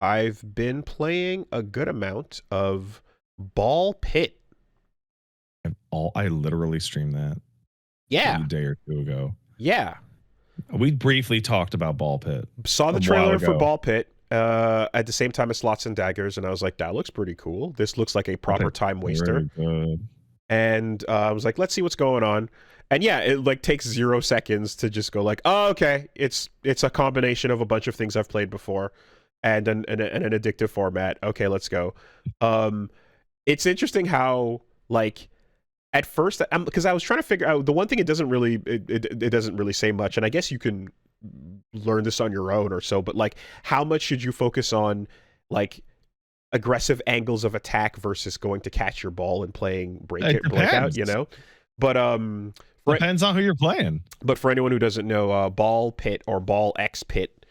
I've been playing a good amount of Ball Pit. I literally streamed that Yeah. a day or two ago. Yeah. We briefly talked about Ball Pit. Saw the trailer for Ball Pit at the same time as Slots and Daggers, and I was like, that looks pretty cool. This looks like a proper time waster. And I was like, let's see what's going on. And yeah, it like takes 0 seconds to just go like, oh, okay, it's a combination of a bunch of things I've played before and an addictive format. Okay, let's go. It's interesting how like at first, because I was trying to figure out the one thing it doesn't really say much, and I guess you can learn this on your own or so, but like how much should you focus on like aggressive angles of attack versus going to catch your ball and playing breakout, you know? But depends on who you're playing. But for anyone who doesn't know, Ball Pit or Ball X Pit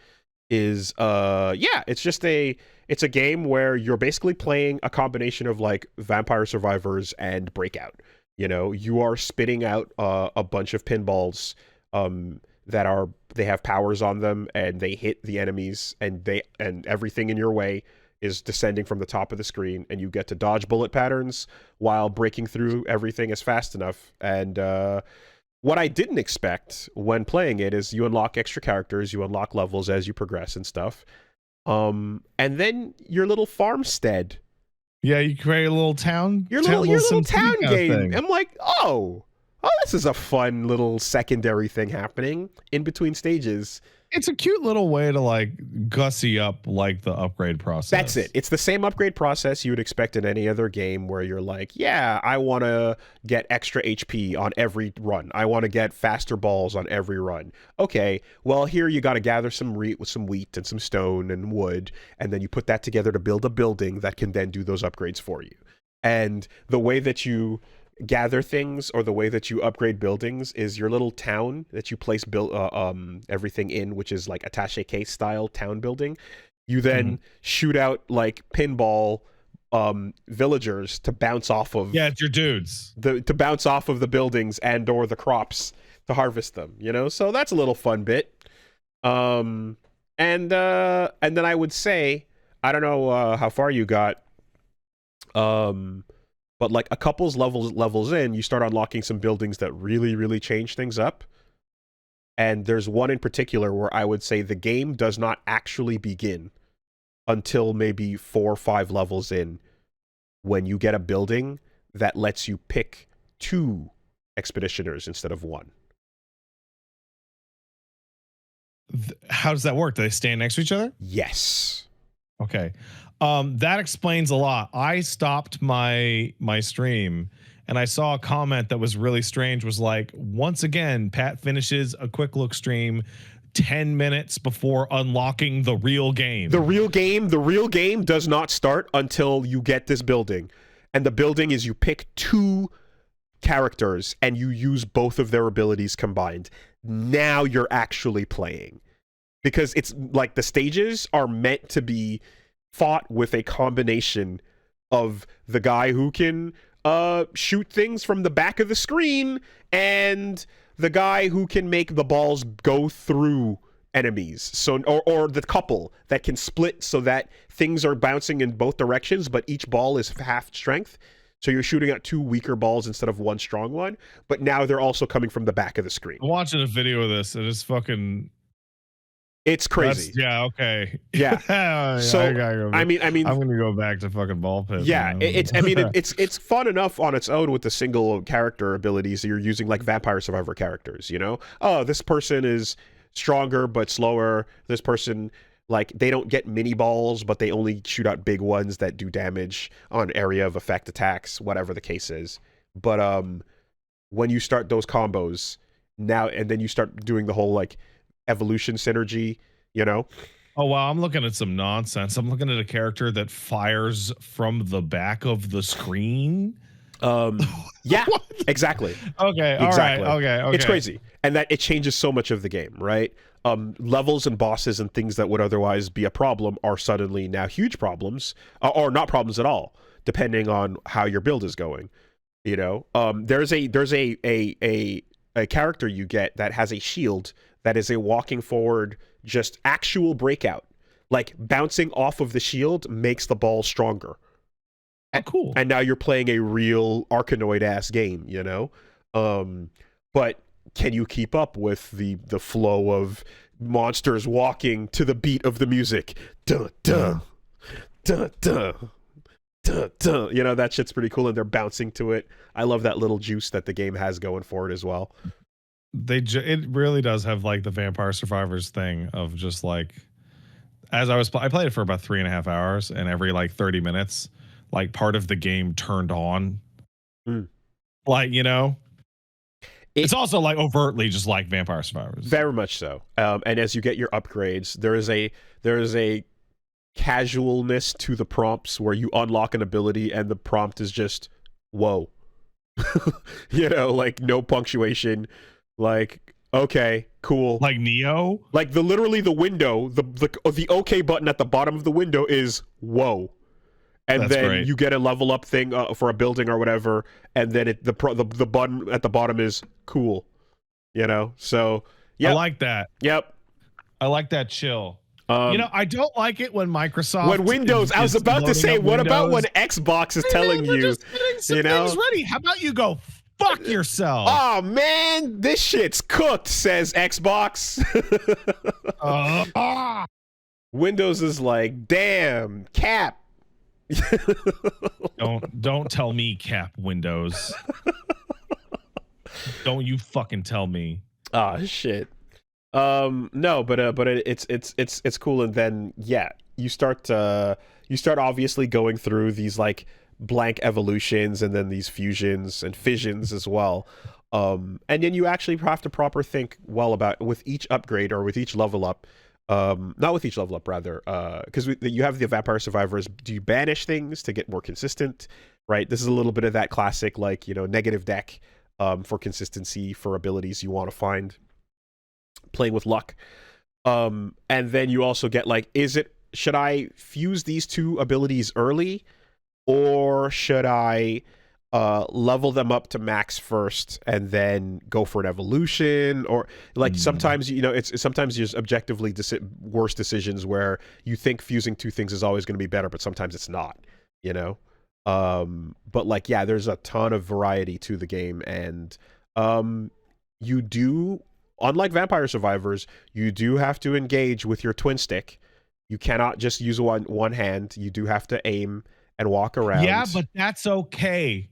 is it's a game where you're basically playing a combination of like Vampire Survivors and Breakout. You know, you are spitting out a bunch of pinballs that they have powers on them, and they hit the enemies, and everything in your way is descending from the top of the screen, and you get to dodge bullet patterns while breaking through everything as fast enough. And what I didn't expect when playing it is you unlock extra characters, you unlock levels as you progress and stuff. And then your little farmstead. Yeah, you create a little town. Your little town game. I'm like, oh, this is a fun little secondary thing happening in between stages. It's a cute little way to like gussy up like the upgrade process. That's it. It's the same upgrade process you would expect in any other game where you're like, yeah, I want to get extra HP on every run. I want to get faster balls on every run. Okay, well, here you got to gather some wheat and some stone and wood, and then you put that together to build a building that can then do those upgrades for you. And the way that you gather things or the way that you upgrade buildings is your little town that you place everything in, which is like attaché case style town building. You then shoot out like pinball villagers to bounce off of. Yeah, it's your dudes. To bounce off of the buildings and or the crops to harvest them, you know? So that's a little fun bit. And then I would say, I don't know how far you got, but like a couple's levels in, you start unlocking some buildings that really, really change things up. And there's one in particular where I would say the game does not actually begin until maybe 4 or 5 levels in, when you get a building that lets you pick 2 expeditioners instead of 1. How does that work? Do they stand next to each other? Yes. Okay. That explains a lot. I stopped my stream and I saw a comment that was really strange. Was like, once again, Pat finishes a quick look stream 10 minutes before unlocking the real game. The real game does not start until you get this building. And the building is you pick 2 characters and you use both of their abilities combined. Now you're actually playing. Because it's like the stages are meant to be fought with a combination of the guy who can shoot things from the back of the screen and the guy who can make the balls go through enemies. So or the couple that can split so that things are bouncing in both directions, but each ball is half strength. So you're shooting out 2 weaker balls instead of 1 strong one, but now they're also coming from the back of the screen. I'm watching a video of this. It is fucking... It's crazy. Yeah. Okay. Yeah. So I mean, I'm gonna go back to fucking Ball Pit. Yeah. It's fun enough on its own with the single character abilities that you're using, like Vampire Survivor characters. You know, oh, this person is stronger but slower. This person, like, they don't get mini balls, but they only shoot out big ones that do damage on area of effect attacks, whatever the case is. But when you start those combos now, and then you start doing the whole like evolution synergy, you know? Oh wow, I'm looking at some nonsense. I'm looking at a character that fires from the back of the screen. Yeah, exactly. Okay, exactly. All right, okay. It's crazy. And that it changes so much of the game, right? Levels and bosses and things that would otherwise be a problem are suddenly now huge problems, or not problems at all, depending on how your build is going. You know, there's a character you get that has a shield that is a walking forward, just actual breakout. Like bouncing off of the shield makes the ball stronger. Oh, cool. And now you're playing a real Arkanoid ass game, you know? But can you keep up with the flow of monsters walking to the beat of the music? Dun dun dun dun dun dun. You know, that shit's pretty cool, and they're bouncing to it. I love that little juice that the game has going for it as well. It really does have like the Vampire Survivors thing of just like, as I played it for about 3.5 hours, and every like 30 minutes, like part of the game turned on. Like, you know, it's also like overtly just like Vampire Survivors. Very much so. And as you get your upgrades, there is a casualness to the prompts where you unlock an ability and the prompt is just whoa. You know, like no punctuation, like okay, cool. Like Neo? Like literally the window, the OK button at the bottom of the window is whoa. And That's then great. you get a level up thing for a building or whatever, and then the button at the bottom is cool, you know. So yeah, I like that. Yep, I like that chill. You know, I don't like it when Microsoft. When Windows, I was about to say, what about when Xbox is telling you, just getting some you know, things ready? How about you go fuck yourself? Oh man, this shit's cooked, says Xbox. Windows is like, damn, Cap. Don't tell me, Cap, Windows. Don't you fucking tell me. Oh shit. No, but it's cool, and then yeah, you start obviously going through these like blank evolutions and then these fusions and fissions as well. And then you actually have to proper think well about with each upgrade or with each level up. Not with each level up, rather, because you have the Vampire Survivors. Do you banish things to get more consistent? Right. This is a little bit of that classic, like, you know, negative deck for consistency for abilities you want to find. Playing with luck. And then you also get like, should I fuse these two abilities early, or should I level them up to max first and then go for an evolution? Or like sometimes, you know, it's sometimes just objectively worse decisions where you think fusing two things is always going to be better, but sometimes it's not, you know. But like, yeah, there's a ton of variety to the game, and you do, unlike Vampire Survivors, you do have to engage with your twin stick. You cannot just use one hand. You do have to aim and walk around. Yeah, but that's okay.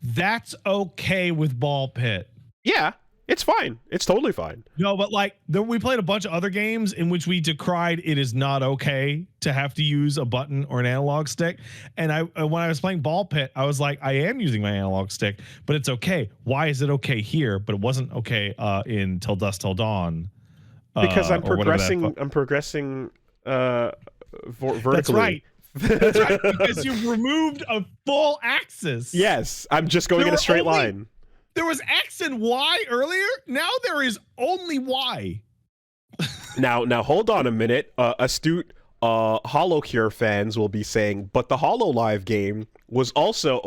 That's okay with Ball Pit. Yeah, it's fine. It's totally fine. No, but like we played a bunch of other games in which we decried it is not okay to have to use a button or an analog stick. And when I was playing Ball Pit, I was like, I am using my analog stick, but it's okay. Why is it okay here, but it wasn't okay in Till Dusk Till Dawn? Because I'm progressing. I'm progressing vertically. That's right. That's right, because you've removed a full axis. Yes, I'm just going in a straight line. There was X and Y earlier. Now there is only Y. Now hold on a minute. Astute HoloCure fans will be saying, but the HoloLive game was also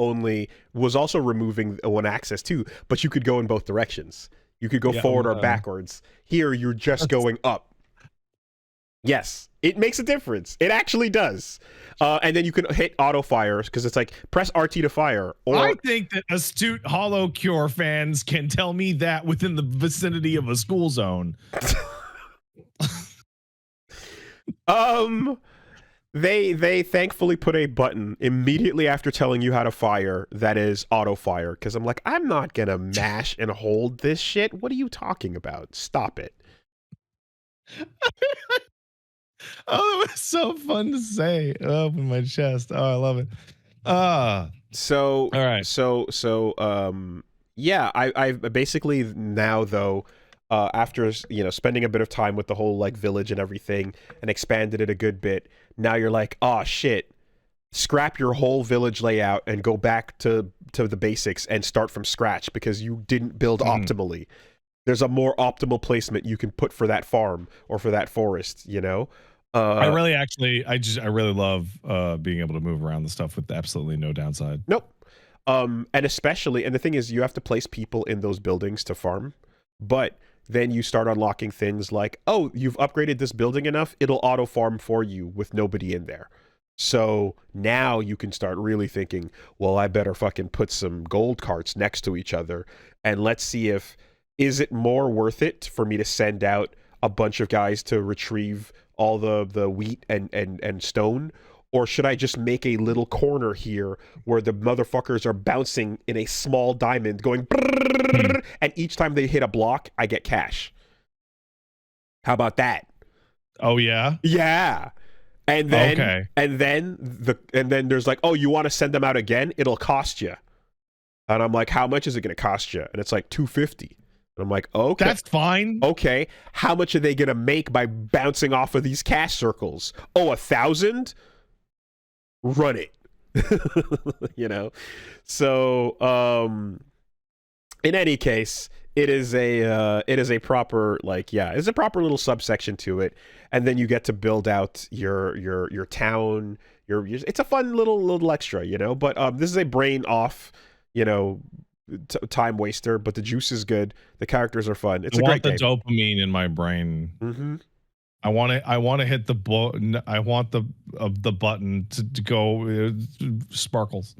removing one axis too, but you could go in both directions. You could go forward or backwards. Here, you're just going up. Yes, it makes a difference. It actually does. And then you can hit auto fire because it's like press RT to fire. Or I think that astute HoloCure fans can tell me that within the vicinity of a school zone. They thankfully put a button immediately after telling you how to fire that is auto fire, because I'm like, I'm not gonna mash and hold this shit. What are you talking about? Stop it. Oh, it was so fun to say. Open my chest. Oh, I love it. So all right. So yeah, I basically now though, after, you know, spending a bit of time with the whole like village and everything and expanded it a good bit, now you're like, oh shit, scrap your whole village layout and go back to the basics and start from scratch because you didn't build optimally. There's a more optimal placement you can put for that farm or for that forest, you know? I really love being able to move around the stuff with absolutely no downside. Nope. And especially, and the thing is, you have to place people in those buildings to farm. But then you start unlocking things like, oh, you've upgraded this building enough, it'll auto farm for you with nobody in there. So now you can start really thinking, well, I better fucking put some gold carts next to each other, and let's see if, is it more worth it for me to send out a bunch of guys to retrieve all the wheat and stone, or should I just make a little corner here where the motherfuckers are bouncing in a small diamond going brrrr, and each time they hit a block, I get cash. How about that? Oh yeah. Yeah. And then Okay. and then there's like, oh, you want to send them out again? It'll cost you. And I'm like, how much is it going to cost you? And it's like 250. And I'm like, okay. That's fine. Okay. How much are they going to make by bouncing off of these cash circles? Oh, 1,000? Run it. You know? So, in any case, it is a proper, like, yeah, it's a proper little subsection to it, and then you get to build out your town. It's a fun little extra, you know. But this is a brain off, you know, time waster. But the juice is good. The characters are fun. It's a great game. I want the dopamine in my brain. Mm-hmm. I want to hit the I want the button to go sparkles.